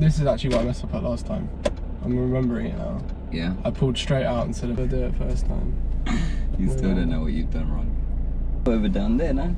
This is actually what I messed up at last time. I'm remembering it now. Yeah. I pulled straight out instead of do it first time. You still don't know what you've done wrong. Over down there now.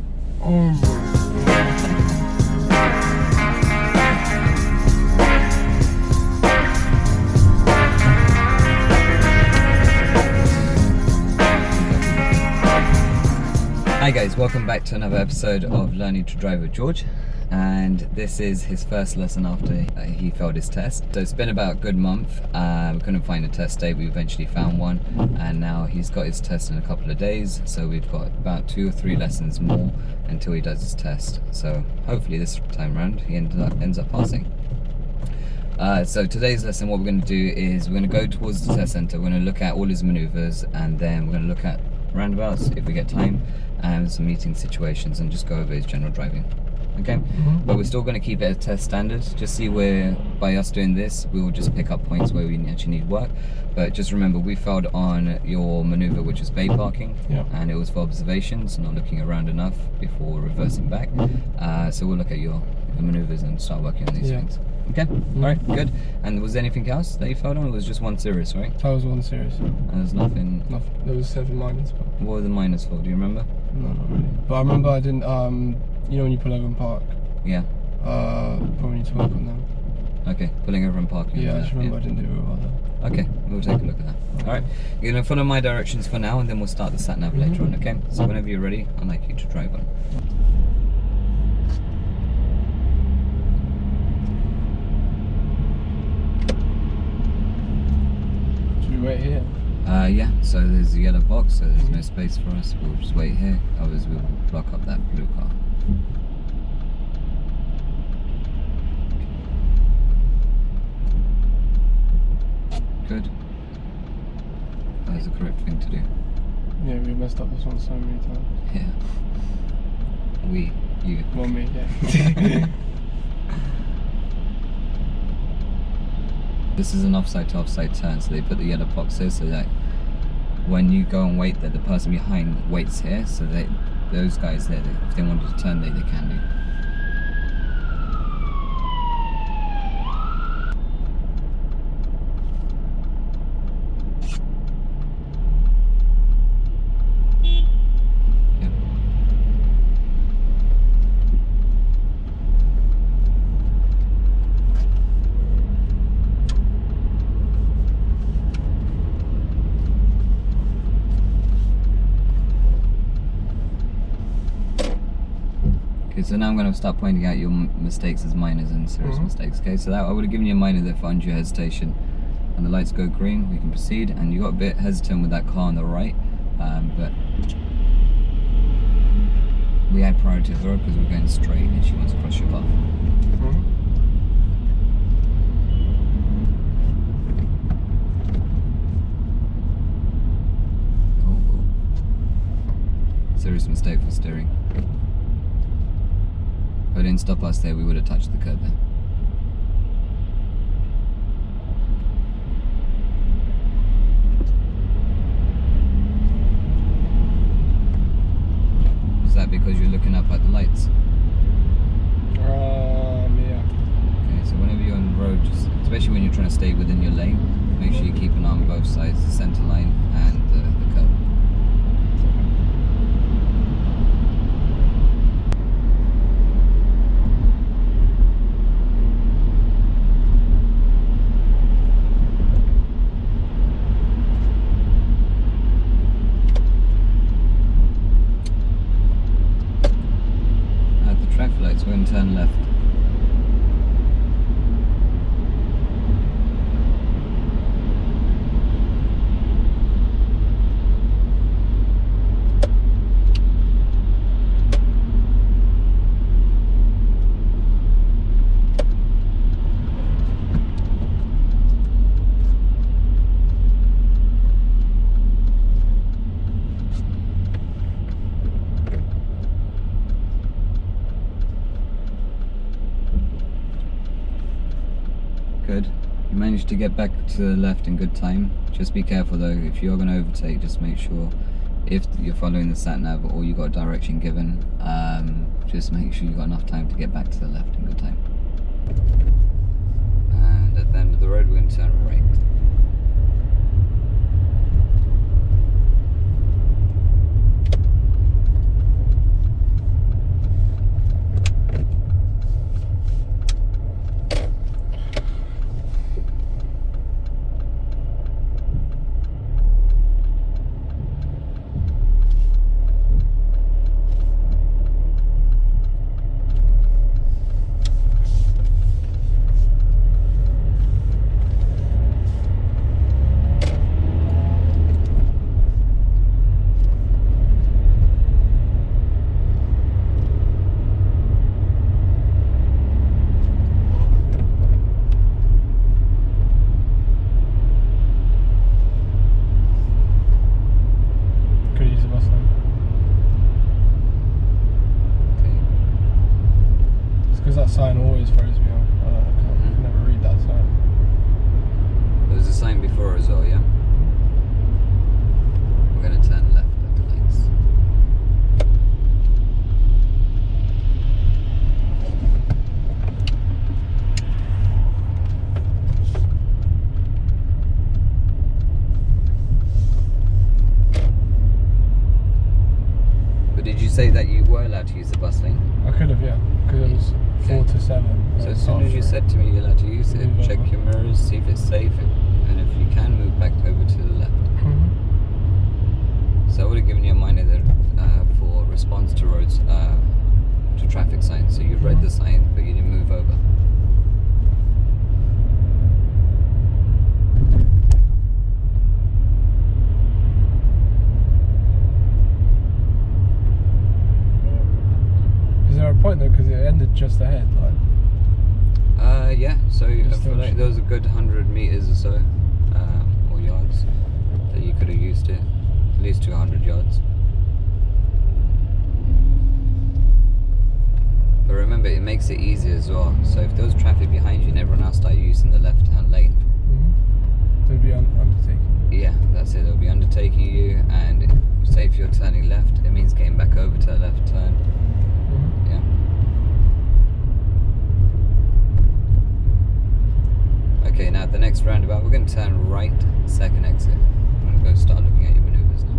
Hi guys, welcome back to another episode of Learning to Drive with George, and this is his first lesson after he failed his test. So it's been about a good month. We couldn't find a test date, we eventually found one, and now he's got his test in a couple of days, so we've got about 2 or 3 lessons more until he does his test. So hopefully this time around he ends up passing. So today's lesson, what we're going to do is we're going to go towards the test centre, we're going to look at all his manoeuvres, and then we're going to look at roundabouts if we get time, and some meeting situations, and just go over his general driving. Okay, but we're still going to keep it at test standard. Just see where, by us doing this, we will just pick up points where we actually need work. But just remember, we failed on your manoeuvre, which is bay parking, and it was for observations, not looking around enough before reversing back. So we'll look at your manoeuvres and start working on these things. Okay, alright, good. And was there anything else that you failed on? It was just one serious, right? That was one serious. And there's nothing. There was 7 minors. But... What were the minors for? Do you remember? No, not really. But I remember I didn't. You know when you pull over and park. Yeah. Probably need to work on them. Okay, pulling over and parking. Yeah, I just remember I didn't do it well there. Okay, we'll take a look at that. Okay. Alright, you're going to follow my directions for now, and then we'll start the sat nav later on, okay? So whenever you're ready, I'd like you to drive on. Should we wait here? Yeah, so there's a yellow box, so there's no space for us. We'll just wait here, otherwise we'll block up that blue car. Good. That's the correct thing to do. Yeah, we messed up this one so many times. Yeah. You. Well, me, yeah. This is an offside to offside turn, so they put the yellow box here so that when you go and wait, that the person behind waits here, so that those guys there, if they wanted to turn, they can do. Okay, so now I'm going to start pointing out your mistakes as minors and serious mistakes. Okay, so that I would have given you a minor there for undue hesitation. And the lights go green, we can proceed. And you got a bit hesitant with that car on the right, but we had priority of her because we're going straight and she wants to cross your path. Serious mistake for steering. If I didn't stop us there, we would have touched the curb there. Is that because you're looking up at the lights? Yeah. Okay, so whenever you're on the road, just, especially when you're trying to stay within your lane, make sure you keep an eye on both sides, the centre line and the curb. We're going to turn left. Good. You managed to get back to the left in good time. Just be careful though, if you're going to overtake, just make sure, if you're following the sat nav or you got direction given, just make sure you got enough time to get back to the left in good time. going to turn right. That sign always throws me off. I can never read that sign. There was a sign before as well, yeah? We're going to turn left at the lights. But did you say that you were allowed to use the bus lane? I could have, yeah, because it was 4 to 7. So as soon as you said to me you're allowed to use it, check your mirrors, see if it's safe, and if you can, move back over to the left. So I would have given you a minor there for response to roads, to traffic signs. So you read the sign, but you didn't move over. Is there a point though, because it ended just ahead, like? Yeah, so I feel like there was a good 100 meters or so, or yards, that you could have used it. At least 200 yards. But remember, it makes it easy as well. So if there was traffic behind you and everyone else started using the left-hand lane, they'd be undertaking. Yeah, that's it. They'll be undertaking you, and say if you're turning left, it means getting back over to the left turn. Yeah. Okay, now at the next roundabout, we're going to turn right, second exit. I'm going to go start looking at your manoeuvres now.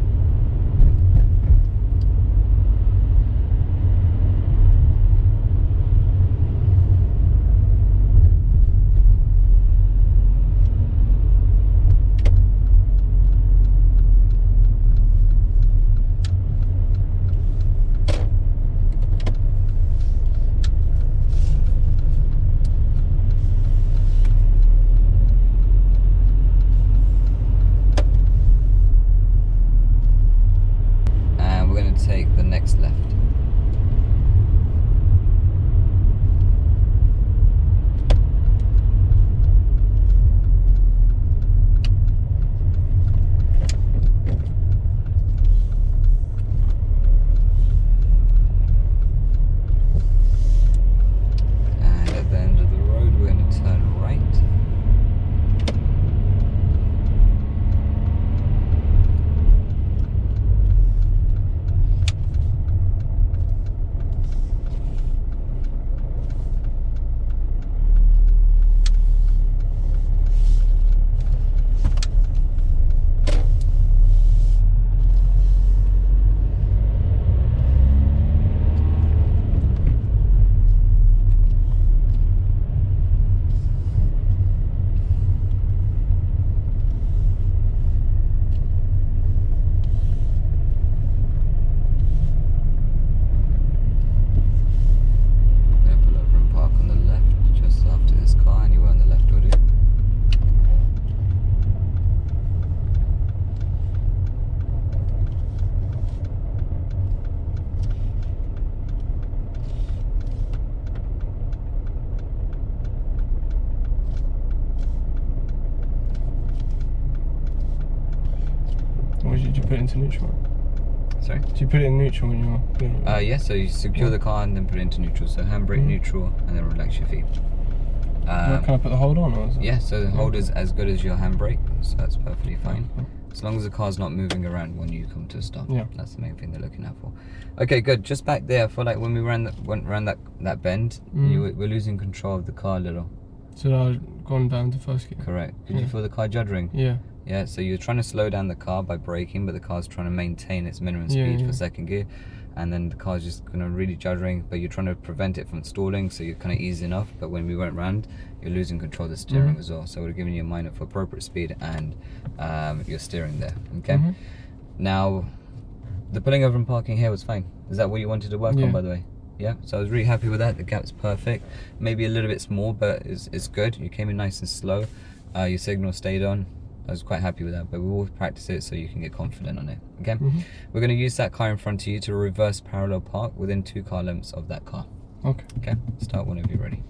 Take the next left. And at the end of the road, we're going to turn right. Or did you put it into neutral? Sorry? Did you put it in neutral when you were putting it? Yeah, so you secure the car and then put it into neutral. So handbrake, neutral, and then relax your feet. Can I put the hold on? Or is it? Yeah, so the hold is as good as your handbrake, so that's perfectly fine. As long as the car's not moving around when you come to a stop. Yeah. That's the main thing they're looking out for. Okay, good. Just back there, I feel like when we went around that bend, we're losing control of the car a little. So now I've gone down to first gear. Correct. Did you feel the car juddering? Yeah. Yeah, so you're trying to slow down the car by braking, but the car's trying to maintain its minimum speed for second gear. And then the car's just kind of really juddering, but you're trying to prevent it from stalling, so you're kind of easing off. But when we went round, you're losing control of the steering as well. So we're giving you a minor for appropriate speed and your steering there, okay? Now, the pulling over and parking here was fine. Is that what you wanted to work on, by the way? Yeah, so I was really happy with that. The gap's perfect. Maybe a little bit small, but it's good. You came in nice and slow. Your signal stayed on. I was quite happy with that, but we will practice it so you can get confident on it, okay? We're going to use that car in front of you to reverse parallel park within 2 car lengths of that car. Okay, start whenever you're ready.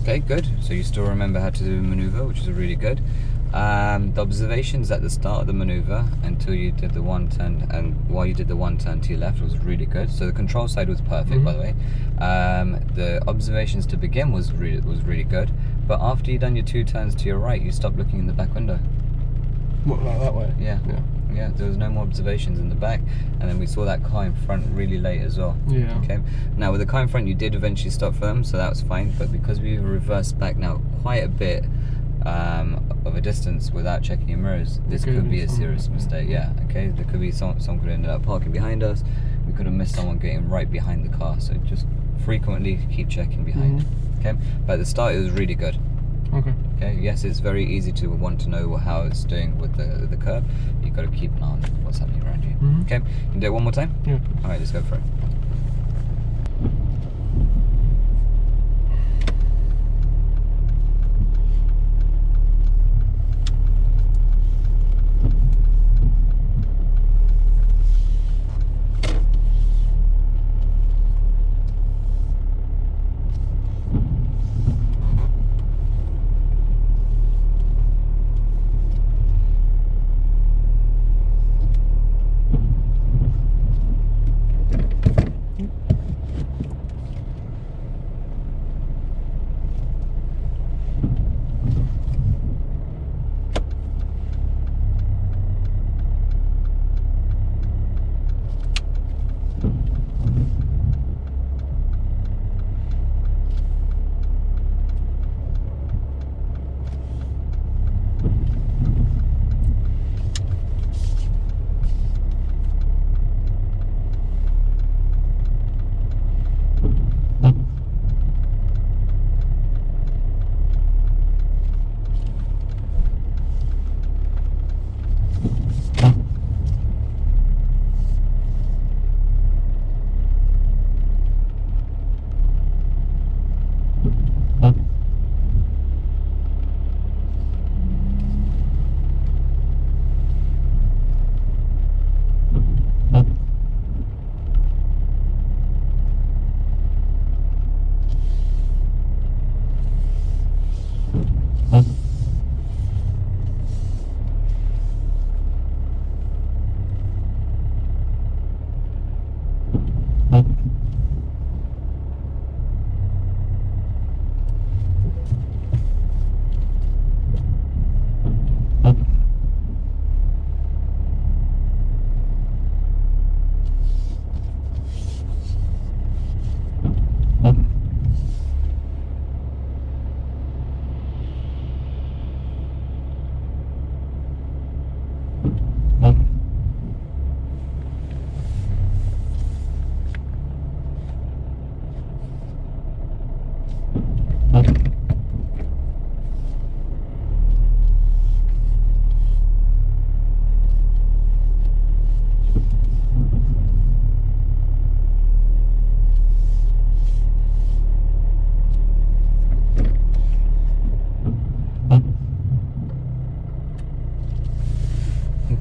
Okay, good. So you still remember how to do a maneuver, which is really good. The observations at the start of the maneuver until you did the one turn, and while you did the one turn to your left, was really good. So the control side was perfect, by the way. The observations to begin was really good, but after you done your 2 turns to your right, you stopped looking in the back window. What, like that way? Yeah, there was no more observations in the back, and then we saw that car in front really late as well. Okay, now with the car in front, you did eventually stop for them, so that was fine, but because we reversed back now quite a bit of a distance without checking your mirrors, this could be a serious mistake. Okay, there could be someone could end up parking behind us. We could have missed someone getting right behind the car, so just frequently keep checking behind. Okay, but at the start it was really good. Okay, yes, it's very easy to want to know how it's doing with the curb. You've got to keep an eye on what's happening around you. Okay, you can do it one more time? Alright, let's go for it.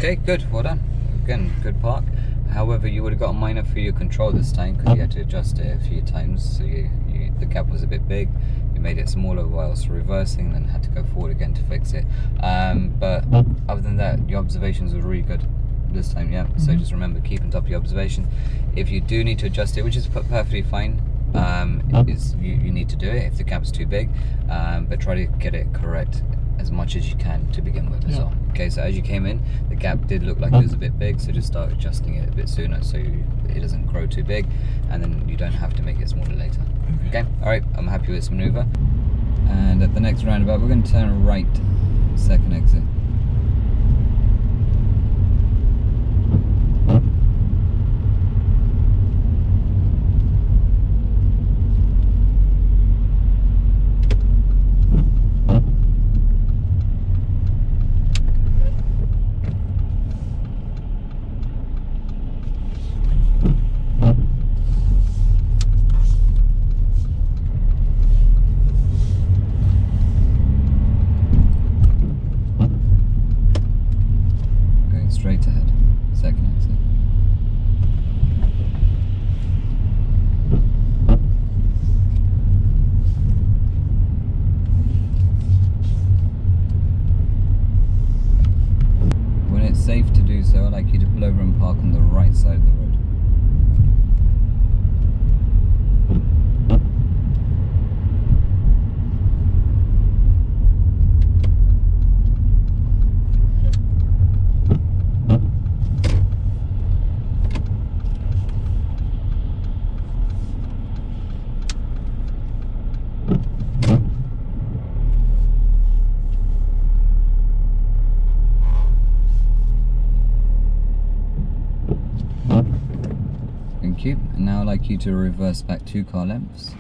Okay, good, well done. Again, good park. However, you would have got a minor for your control this time because you had to adjust it a few times. So the gap was a bit big. You made it smaller whilst reversing, then had to go forward again to fix it. But other than that, your observations were really good this time, yeah. So just remember, keep on top of your observation. If you do need to adjust it, which is perfectly fine, you need to do it if the gap's too big, but try to get it correct as much as you can to begin with as well. Okay, so as you came in, the gap did look like it was a bit big, so just start adjusting it a bit sooner so it doesn't grow too big, and then you don't have to make it smaller later. Okay, alright, I'm happy with this maneuver. And at the next roundabout, we're going to turn right, second exit. Straight ahead, second exit. When it's safe to do so, I'd like you to pull over and park on the right side of the road. Thank you. And now I'd like you to reverse back 2 car lengths.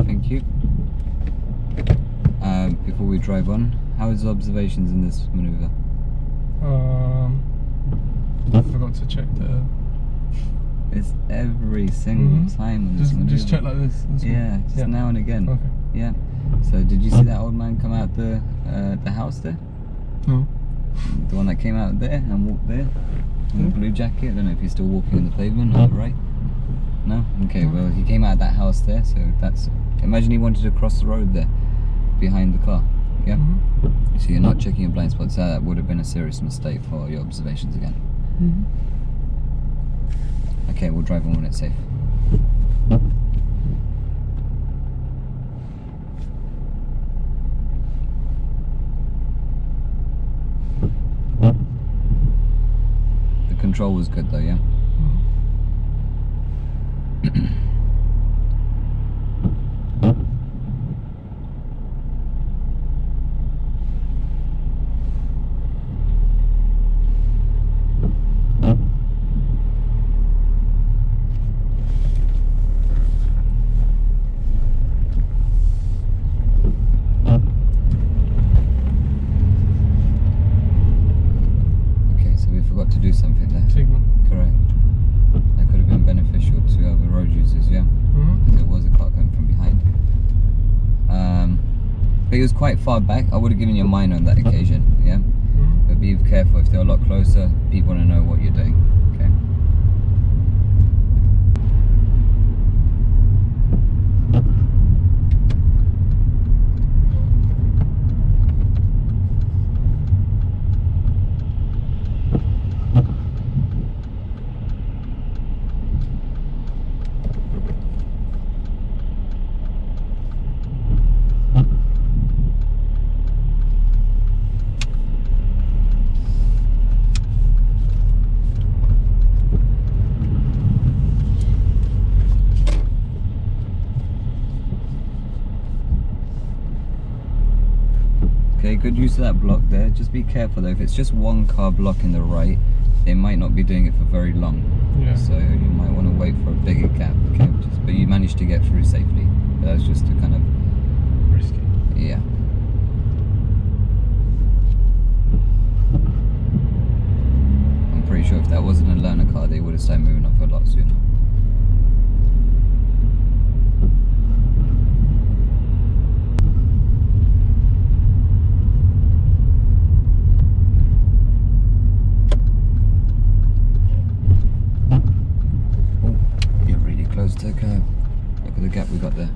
Thank you. Before we drive on, how is the observations in this maneuver? I forgot to check the... It's every single time on this maneuver. Just check like this. Yeah, just now and again. Okay. Yeah. So did you see that old man come out the house there? No. The one that came out there and walked there? In the blue jacket? I don't know if he's still walking on the pavement on the right. No? Okay, well he came out of that house there, so that's... Imagine he wanted to cross the road there, behind the car. Yeah? So you're not checking your blind spots. That would have been a serious mistake for your observations again. Okay, we'll drive on when it's safe. The control was good though, yeah? To do something there. Signal. Correct. That could have been beneficial to other road users, yeah? Because there was a car coming from behind. But he was quite far back. I would have given you a minor on that occasion, yeah? But be careful, if they're a lot closer, people want to know what you're doing, okay? make good use of that block there. Just be careful though, if it's just one car blocking the right, they might not be doing it for very long. Yeah. So you might want to wait for a bigger gap, okay? But you managed to get through safely. That's just a kind of... Risky. Yeah. I'm pretty sure if that wasn't a learner car, they would have started moving off a lot sooner. To the curb. Look at the gap we got there.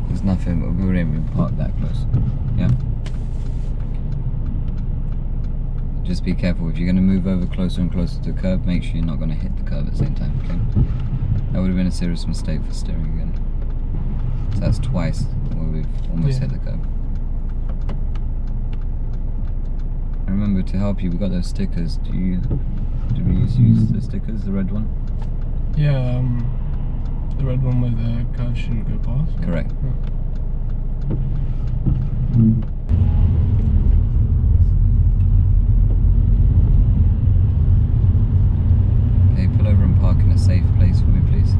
There's nothing, we wouldn't even park that close. Yeah. Just be careful, if you're going to move over closer and closer to the curb, make sure you're not going to hit the curb at the same time, okay? That would have been a serious mistake for steering again. So that's twice where we've almost hit the curb. And remember, to help you, we got those stickers. Do we use the stickers, the red one? Yeah, the red one where the car shouldn't go past. Correct. Yeah. Okay, pull over and park in a safe place for me, please.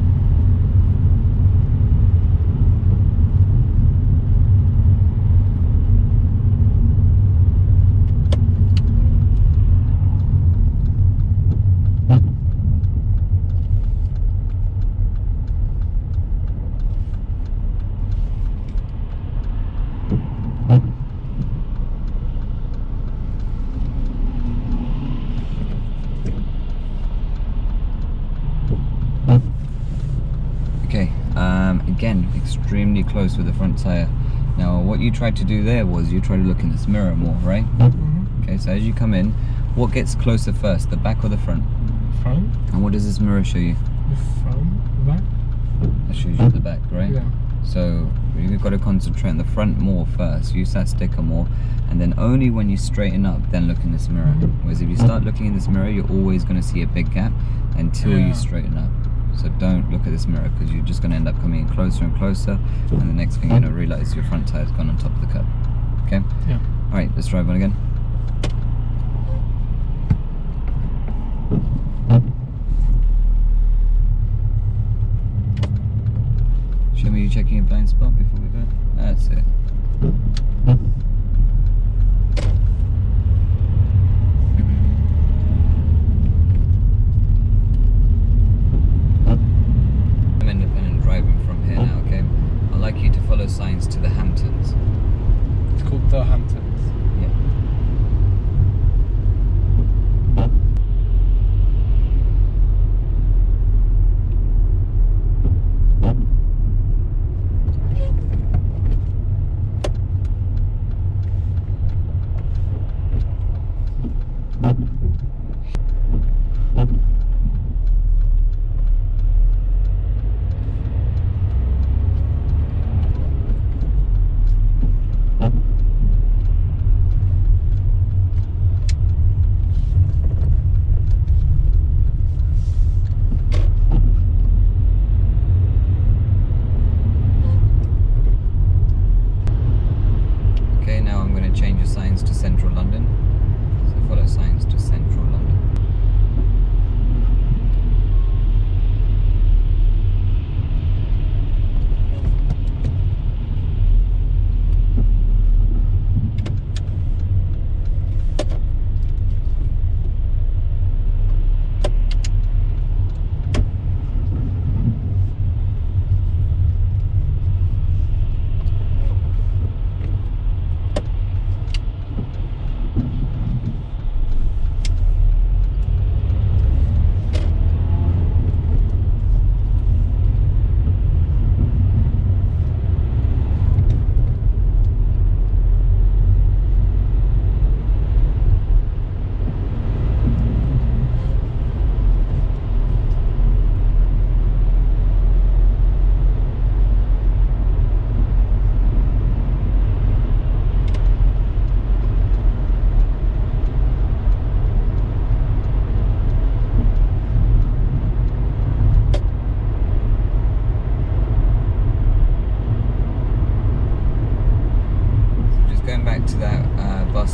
Okay, again, extremely close with the front tyre. Now, what you tried to do there was you tried to look in this mirror more, right? Mm-hmm. Okay, so as you come in, what gets closer first, the back or the front? Front. And what does this mirror show you? The front. The back. It shows you the back, right? Yeah. So you've got to concentrate on the front more first, use that sticker more, and then only when you straighten up, then look in this mirror. Whereas if you start looking in this mirror, you're always going to see a big gap until you straighten up. So don't look at this mirror, because you're just going to end up coming in closer and closer, and the next thing you're going to realise your front tyre's gone on top of the curb. Okay? Yeah. Alright, let's drive on again. Show me you checking your blind spot before we go. That's it. I'm independent driving from here now, okay? I'd like you to follow signs to the Hamptons. It's called the Hamptons. Yeah. Change your signs to Central London. So follow signs to Central London.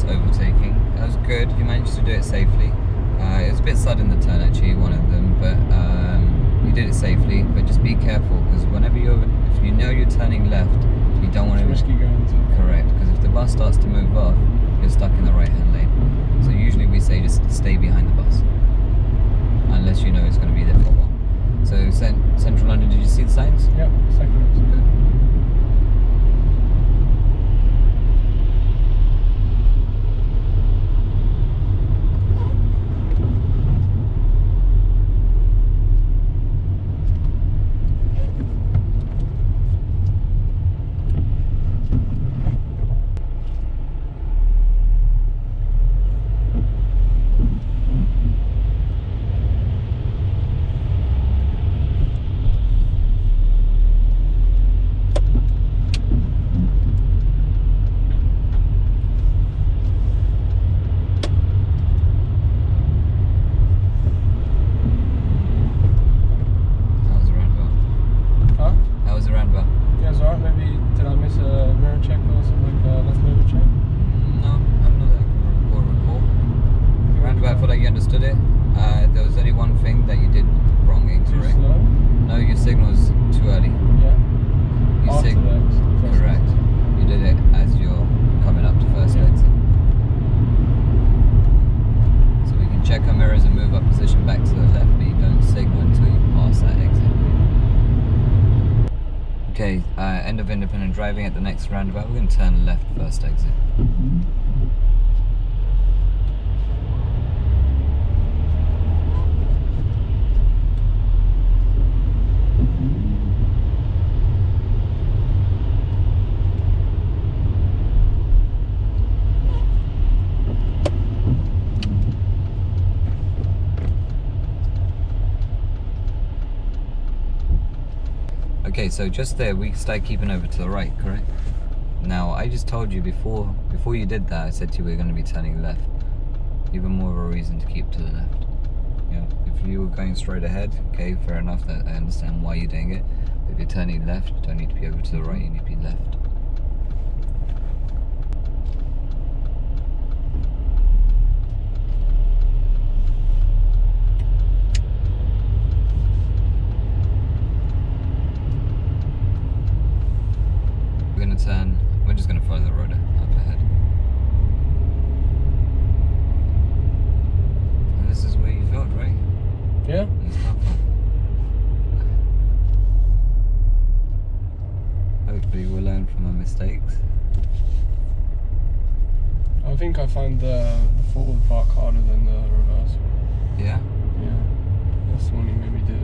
bus overtaking. That was good. You managed to do it safely. It was a bit sudden the turn actually, one of them, but you did it safely. But just be careful because whenever if you know you're turning left, you don't want to. Risky going to. Correct, because if the bus starts to move off, you're stuck in the right-hand lane. So usually we say just stay behind the bus, unless you know it's going to be there for a while. So Central London, did you see the signs? Yep, second. Good. Understood it. There was only one thing that you did wrong, incorrect. Too slow? No, your signal's too early. Yeah. You correct. You did it as you're coming up to first exit. So we can check our mirrors and move our position back to the left, but you don't signal until you pass that exit. Okay, end of independent driving at the next roundabout. We're going to turn left first exit. Okay, so just there we started keeping over to the right, correct? Now I just told you before you did that, I said to you we're going to be turning left. Even more of a reason to keep to the left. Yeah, if you were going straight ahead, okay, fair enough, that I understand why you're doing it. But if you're turning left, you don't need to be over to the right, you need to be left. Turn, we're just going to follow the road up ahead. And this is where you failed, right? Yeah. It's not fun. Hopefully we'll learn from our mistakes. I think I find the forward park harder than the reverse one. Yeah? Yeah. That's the one you made me do.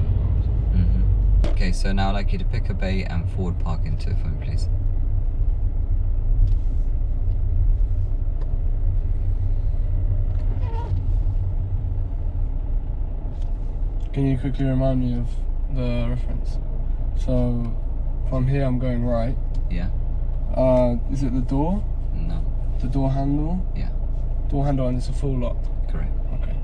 Okay, so now I'd like you to pick a bay and forward park into it for me, please. Can you quickly remind me of the reference? So, from here I'm going right. Yeah. Is it the door? No. The door handle? Yeah. Door handle and it's a full lock? Correct. Okay.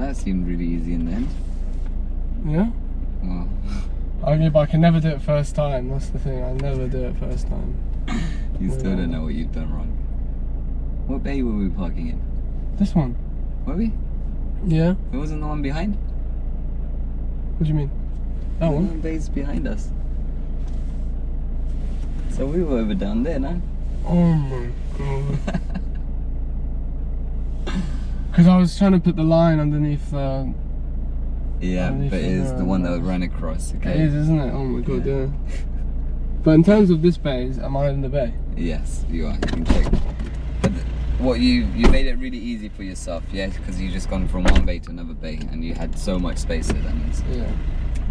that seemed really easy in the end. Yeah? Well, Okay, but I can never do it first time. That's the thing. I never do it first time. you still don't know what you've done wrong. What bay were we parking in? This one. Were we? Yeah. It wasn't the one behind? What do you mean? That one? The bay's behind us. So we were over down there, no? Oh my god. Because I was trying to put the line underneath the... Yeah, but it is the one that would run across, okay? It is, isn't it? Oh my god, yeah. But in terms of this bay, am I in the bay? Yes, you are. You can check. But what you made it really easy for yourself, yeah? Because you just gone from one bay to another bay and you had so much space there, that means. Yeah.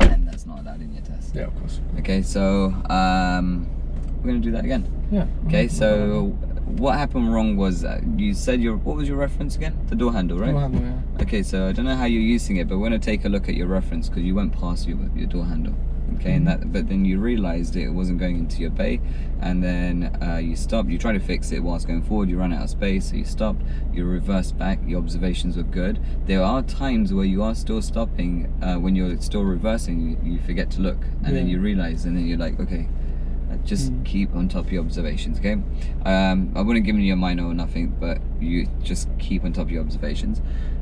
And that's not allowed in your test. Yeah, of course. Okay, so we're gonna do that again. Yeah. Okay, so what happened wrong was you said what was your reference again? The door handle, right? Door handle, yeah. Okay, so I don't know how you're using it, but we're gonna take a look at your reference because you went past your door handle. Okay, and but then you realized it wasn't going into your bay, and then you stopped. You tried to fix it whilst going forward. You ran out of space, so you stopped. You reversed back. Your observations were good. There are times where you are still stopping when you're still reversing. You forget to look, and then you realize, and then you're like, okay, just keep on top of your observations. Okay, I wouldn't give you a minor or nothing, but you just keep on top of your observations.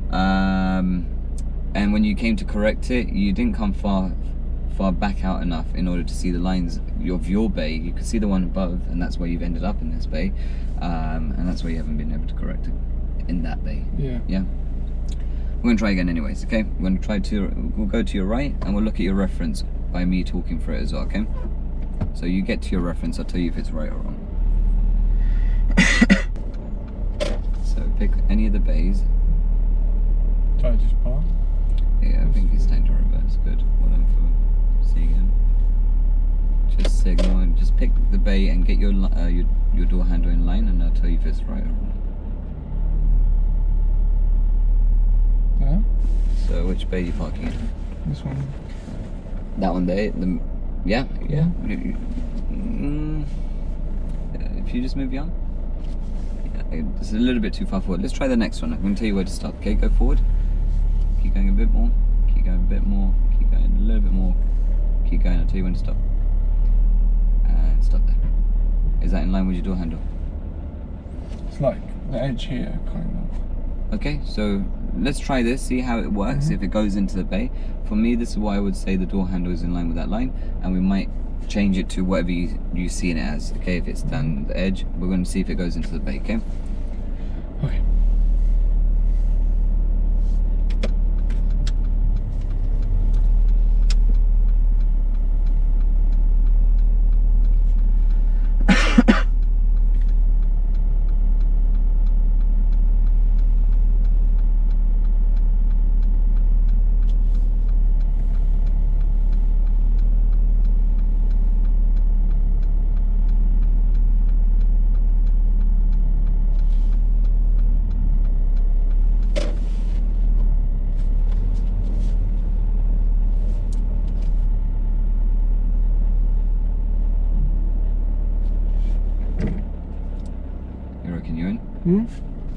And when you came to correct it, you didn't come far back out enough in order to see the lines of your bay. You could see the one above, and that's where you've ended up in this bay, and that's why you haven't been able to correct it in that bay. Yeah. We're gonna try again anyways, okay? We're gonna we'll go to your right and we'll look at your reference by me talking through it as well, okay? So you get to your reference, I'll tell you if it's right or wrong. So pick any of the bays. Try to just park? Yeah, I think it's time to reverse. Good. Well done for seeing him. Just signal and just pick the bay and get your door handle in line, and I'll tell you if it's right or wrong. Yeah? So which bay are you parking in? This one. That one there? Yeah? If you just move your arm. Yeah, it's a little bit too far forward. Let's try the next one. I'm going to tell you where to stop. Okay, go forward. Keep going a bit more. Keep going a bit more. Keep going a little bit more. Keep going. I'll tell you when to stop. And stop there. Is that in line with your door handle? It's like the edge here, kind of. Okay, so let's try this, see how it works, if it goes into the bay. For me, this is why I would say the door handle is in line with that line, and we might change it to whatever you see it as. Okay, if it's down the edge, we're going to see if it goes into the bay, okay? Okay.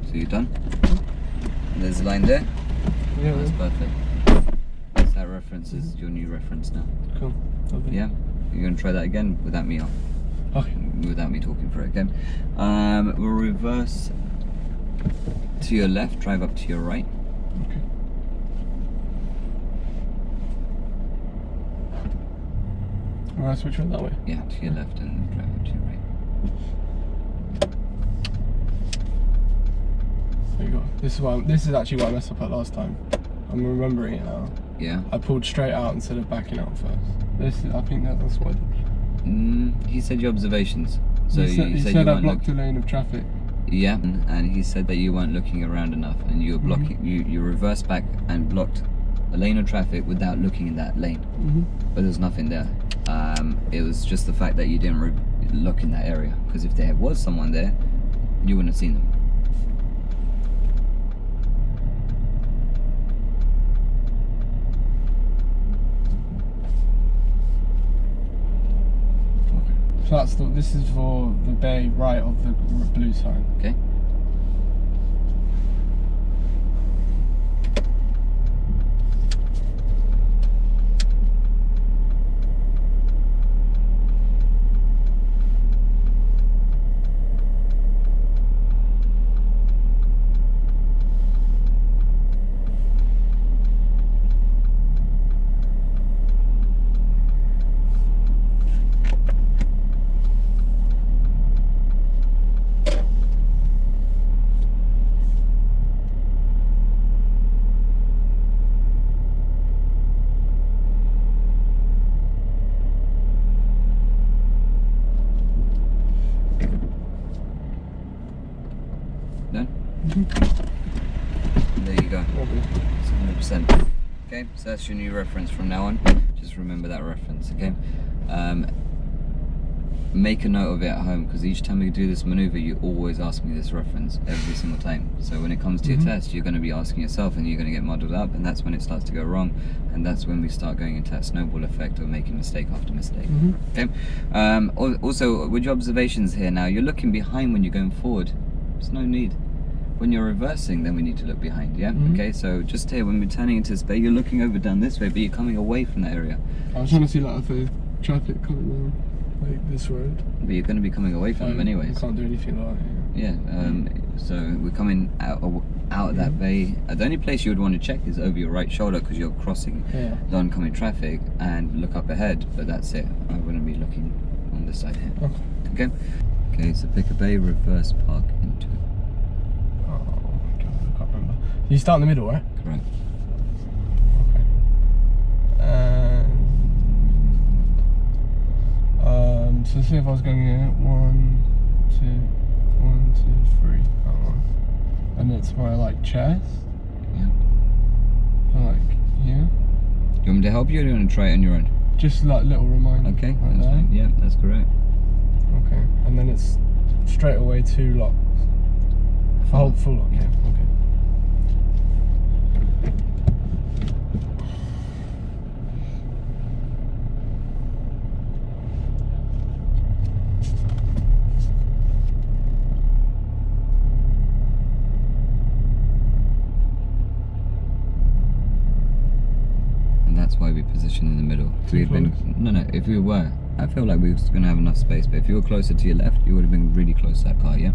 So you're done? There's a line there? Yeah. That's perfect. So that reference is your new reference now. Cool. Lovely. Yeah? You're going to try that again without me on. Okay. Without me talking for it again. We'll reverse to your left, drive up to your right. Okay. Alright, switch right that way. Yeah, to your left and drive up to your right. There you go. This is actually what I messed up at last time. I'm remembering it now. Yeah. I pulled straight out instead of backing out first. I think that's what. He said your observations. So he said I blocked a lane of traffic. Yeah, and he said that you weren't looking around enough, and you were blocking. You reversed back and blocked a lane of traffic without looking in that lane. But there's nothing there. It was just the fact that you didn't look in that area. Because if there was someone there, you wouldn't have seen them. So this is for the bay right of the blue sign. Okay. Done? Mm-hmm. There you go. It's 100%. Okay, so that's your new reference from now on. Just remember that reference, okay? Make a note of it at home, because each time we do this maneuver, you always ask me this reference every single time. So when it comes to your test, you're going to be asking yourself, and you're going to get muddled up, and that's when it starts to go wrong, and that's when we start going into that snowball effect of making mistake after mistake. Okay. Also, with your observations here now, you're looking behind when you're going forward. There's no need. When you're reversing, then we need to look behind. Yeah. Okay. So just here, when we're turning into this bay, you're looking over down this way, but you're coming away from that area. I was trying to see like if there's traffic coming down. Like this road. But you're going to be coming away from them anyways. You can't do anything like that. Yeah, so we're coming out of that bay. The only place you would want to check is over your right shoulder, because you're crossing the oncoming traffic, and look up ahead, but that's it. I wouldn't be looking on this side here. Okay? Okay, so pick a bay, reverse, park into. Oh my god, I can't remember. You start in the middle, right? Correct. Okay. So see if I was going here, 1, 2, 3, and it's my like chest. Yeah. So like here. Do you want me to help you, or do you want to try it on your own? Just like little reminder. Okay, right that's there. fine. Yeah, that's correct. Okay, and then it's straight away 2 locks. Full lock. Yeah. Okay. That's why we position in the middle. If we had been, if we were, I feel like we were going to have enough space, but if you were closer to your left, you would have been really close to that car, yeah?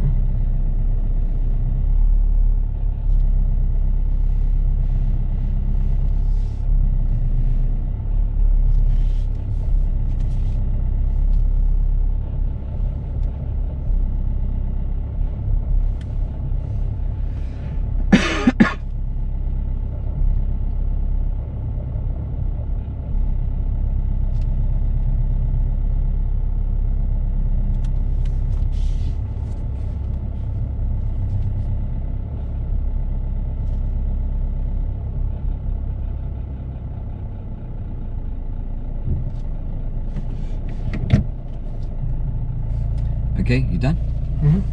Okay, you done?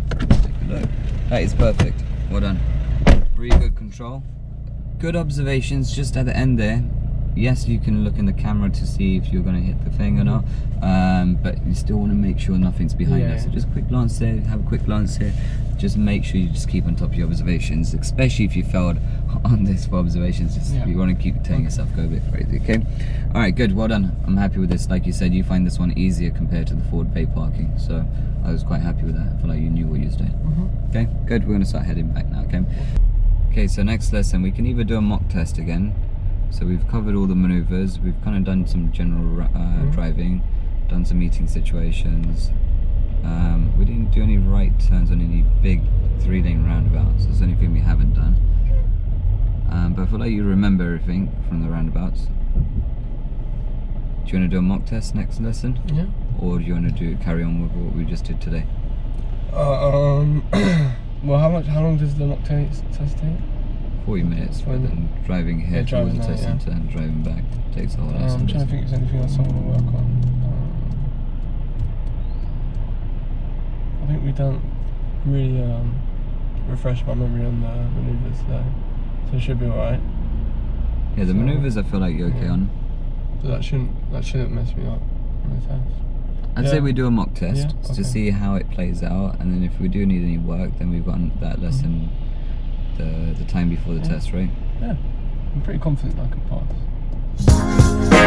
Take a look. That is perfect. Well done. Really good control. Good observations just at the end there. Yes, you can look in the camera to see if you're going to hit the thing or not, but you still want to make sure nothing's behind us. So just a quick glance there, have a quick glance here. Just make sure you just keep on top of your observations, especially if you failed on this for observations. You want to keep telling yourself, go a bit crazy, okay? All right, good, well done. I'm happy with this. Like you said, you find this one easier compared to the forward bay parking, so I was quite happy with that. I feel like you knew what you was doing. Okay, good, we're going to start heading back now, okay? Okay, so next lesson, we can either do a mock test again. So we've covered all the maneuvers, we've kind of done some general driving, done some meeting situations. We didn't do any right turns on any big 3-lane roundabouts. That's the only thing we haven't done. But I feel like you remember everything from the roundabouts. Do you want to do a mock test next lesson? Yeah. Or do you want to carry on with what we just did today? Well, how long does the mock test take? 40 minutes, but then driving here towards the test centre and driving back takes a whole lot. I'm trying to think if there's anything else I want to work on. I think we don't really refresh my memory on the manoeuvres today, so it should be alright. Yeah, the manoeuvres I feel like you're okay on. So that shouldn't mess me up on the test. I'd say we do a mock test to see how it plays out, and then if we do need any work, then we've got that lesson the time before the test, right? Yeah, I'm pretty confident I can pass.